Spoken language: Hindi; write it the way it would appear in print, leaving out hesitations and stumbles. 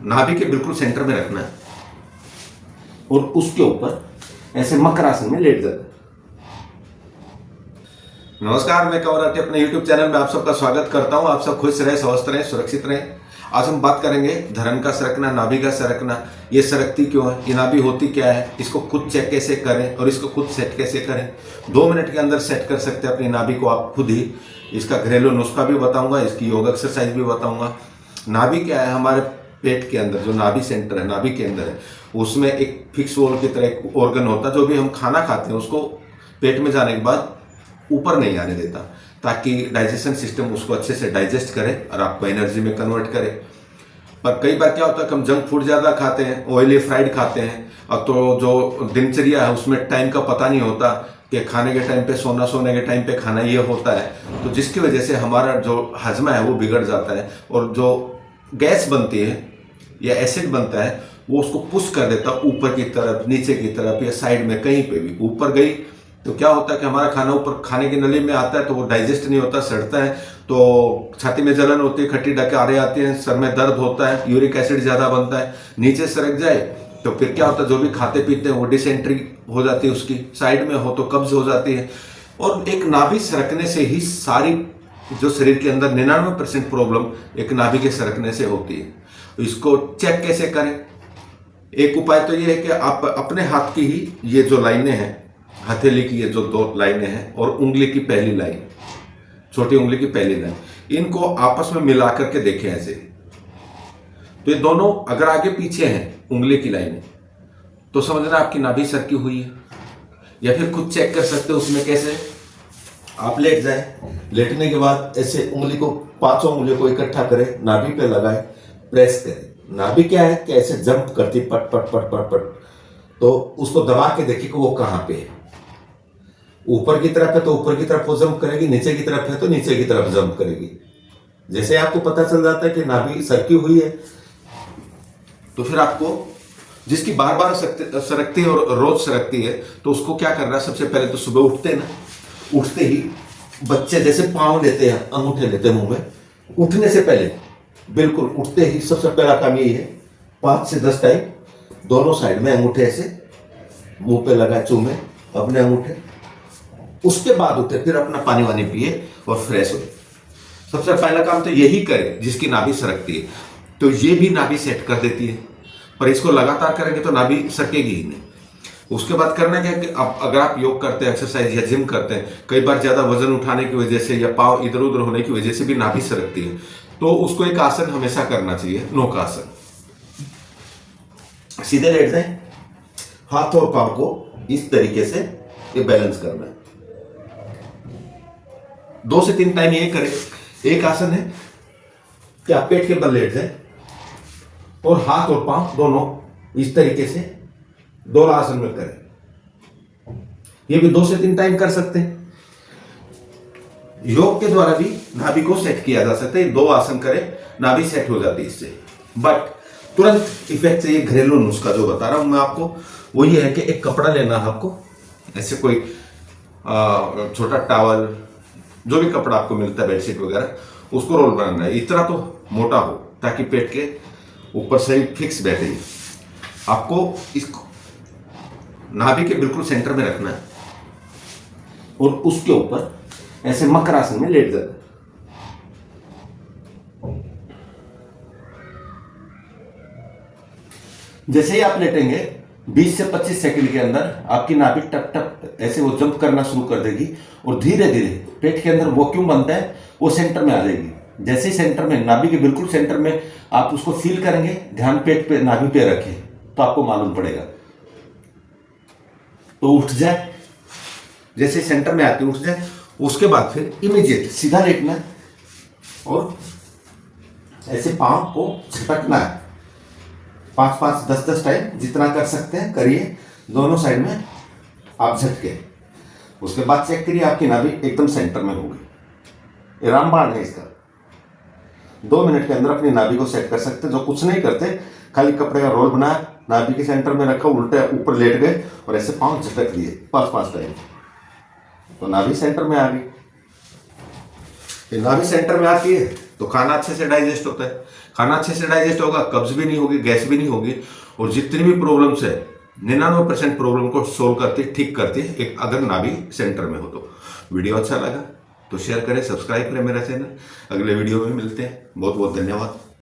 नाभि के बिल्कुल सेंटर में रखना है और उसके ऊपर ऐसे मकरासन में लेट जाना है। नमस्कार, मैं कंवर आर्टी अपने YouTube चैनल में आप सबका स्वागत करता हूं। आप सब खुश रहे, स्वस्थ रहे, सुरक्षित रहे। आज हम बात करेंगे धरन का सरकना, नाभि का सरकना। ये सरकती क्यों है, ये नाभि होती क्या है, इसको खुद चेक कैसे करें और इसको खुद सेट कैसे करें। 2 मिनट के अंदर सेट कर सकते हैं अपनी नाभि को आप खुद ही। इसका घरेलू नुस्खा भी बताऊंगा, इसकी योग एक्सरसाइज भी बताऊंगा। नाभि क्या है, हमारे पेट के अंदर जो नाभि सेंटर है, नाभि के अंदर है, उसमें एक फिक्स वॉल की तरह एक ऑर्गन होता है। जो भी हम खाना खाते हैं उसको पेट में जाने के बाद ऊपर नहीं आने देता, ताकि डाइजेशन सिस्टम उसको अच्छे से डाइजेस्ट करे और आपको एनर्जी में कन्वर्ट करे। पर कई बार क्या होता है कि हम जंक फूड ज़्यादा खाते हैं, ऑयली फ्राइड खाते हैं, और तो जो दिनचर्या है उसमें टाइम का पता नहीं होता कि खाने के टाइम पे सोना, सोने के टाइम पे खाना, ये होता है। तो जिसकी वजह से हमारा जो हजमा है वो बिगड़ जाता है और जो गैस बनती है या एसिड बनता है वो उसको पुश कर देता है ऊपर की तरफ, नीचे की तरफ या साइड में कहीं पे भी। ऊपर गई तो क्या होता है कि हमारा खाना ऊपर खाने की नली में आता है तो वो डाइजेस्ट नहीं होता, सड़ता है, तो छाती में जलन होती है, खट्टी डकारें आती हैं, सर में दर्द होता है, यूरिक एसिड ज़्यादा बनता है। नीचे सरक जाए तो फिर क्या होता है, जो भी खाते पीते हैं वो डिसेंट्री हो जाती है, उसकी साइड में हो तो कब्ज हो जाती है। और एक नाभि सरकने से ही सारी जो शरीर के अंदर 99% प्रॉब्लम एक नाभि के सरकने से होती है। इसको चेक कैसे करें? एक उपाय तो ये है कि आप अपने हाथ की ही ये जो लाइनें हैं, हथेली की ये जो 2 लाइनें हैं और उंगली की पहली लाइन, छोटी उंगली की पहली लाइन, इनको आपस में मिला करके देखें ऐसे। तो ये दोनों अगर आगे पीछे हैं उंगली की लाइनें, तो समझना आपकी नाभि सरकी हुई है। या फिर खुद चेक कर सकते हो उसमें कैसे, आप लेट जाए, लेटने के बाद ऐसे उंगली को, 5 उंगलियों को इकट्ठा करें, नाभि पे लगाए, प्रेस करें। नाभि क्या है कि ऐसे जंप करती पट पट पट पट पट, तो उसको दबा के देखिए कि वो कहां पे है। ऊपर की तरफ है तो ऊपर की तरफ वो जंप करेगी, नीचे की तरफ है तो नीचे की तरफ जंप करेगी। जैसे आपको पता चल जाता है कि नाभि सरकी हुई है, तो फिर आपको, जिसकी बार बार सरकती है और रोज सरकती है, तो उसको क्या करना है, सबसे पहले तो सुबह उठते ना, उठते ही बच्चे जैसे पांव लेते हैं, अंगूठे लेते हैं मुंह में, उठने से पहले बिल्कुल उठते ही सबसे पहला काम यही है, 5 से 10 टाइम दोनों साइड में अंगूठे ऐसे मुंह पे लगाए, चूमे अपने अंगूठे। उसके बाद उठे, फिर अपना पानी वानी पिए और फ्रेश हो। सबसे पहला काम तो यही करें जिसकी नाभि सरकती है, तो ये भी नाभि सेट कर देती है। पर इसको लगातार करेंगे तो नाभि सरकेगी ही नहीं। उसके बाद करना क्या है कि अब अगर आप योग करते हैं, एक्सरसाइज या जिम करते हैं, कई बार ज्यादा वजन उठाने की वजह से या पाँव इधर उधर होने की वजह से भी नाभि सरकती है, तो उसको एक आसन हमेशा करना चाहिए, नौकासन। सीधे लेट जाए, हाथ और पांव को इस तरीके से ये बैलेंस करना है। 2 से 3 टाइम ये करें। एक आसन है कि आप पेट के बल लेट जाए और हाथ और पांव दोनों इस तरीके से दोनों आसन में करें। ये भी 2 से 3 टाइम कर सकते हैं। योग के द्वारा भी नाभि को सेट किया जा सकता है। 2 आसन करें, नाभि सेट हो जाती है इससे। बट तुरंत इफेक्ट चाहिए। घरेलू नुस्खा जो बता रहा हूं मैं आपको, वो ये है कि एक कपड़ा लेना है आपको, ऐसे कोई छोटा टॉवल, जो भी कपड़ा आपको मिलता है, बेडशीट वगैरह, उसको रोल बनाना है। इतना तो मोटा हो ताकि पेट के ऊपर सही फिक्स बैठे। आपको इसको नाभि के बिल्कुल सेंटर में रखना है और उसके ऊपर ऐसे मकरासन में लेट जाना है। जैसे ही आप लेटेंगे 20 से 25 सेकंड के अंदर आपकी नाभि टप टप ऐसे वो जंप करना शुरू कर देगी और धीरे धीरे पेट के अंदर वैक्यूम बनता है, वो सेंटर में आ जाएगी। जैसे ही सेंटर में, नाभि के बिल्कुल सेंटर में आप उसको फील करेंगे, ध्यान पेट पे, नाभि पे रखें, तो आपको मालूम पड़ेगा। तो उठ जाए, जैसे सेंटर में आके उठ जाए। उसके बाद फिर इमीडिएट सीधा लेटना है और ऐसे पांव को झटकना है 5-5, 10-10 टाइम, जितना कर सकते हैं करिए। दोनों साइड में आप झटके। उसके बाद चेक करिए आपकी नाभि एकदम सेंटर में होगी। रामबाण है इसका। 2 मिनट के अंदर अपनी नाभि को सेट कर सकते। जो कुछ नहीं करते, खाली कपड़े का रोल बनाया, नाभि के सेंटर में रखा, उल्टे ऊपर लेट गए और ऐसे पांव झटक दिए 5-5 टाइम, तो नाभि सेंटर में आ गई। नाभि सेंटर में आती है तो खाना अच्छे से डाइजेस्ट होता है। खाना अच्छे से डाइजेस्ट होगा, कब्ज भी नहीं होगी, गैस भी नहीं होगी, और जितनी भी प्रॉब्लम्स है 99% प्रॉब्लम को सोल्व करती, ठीक करती है, एक अगर नाभि सेंटर में हो तो। वीडियो अच्छा लगा तो शेयर करें, सब्सक्राइब करें मेरा चैनल। अगले वीडियो में मिलते हैं। बहुत बहुत धन्यवाद।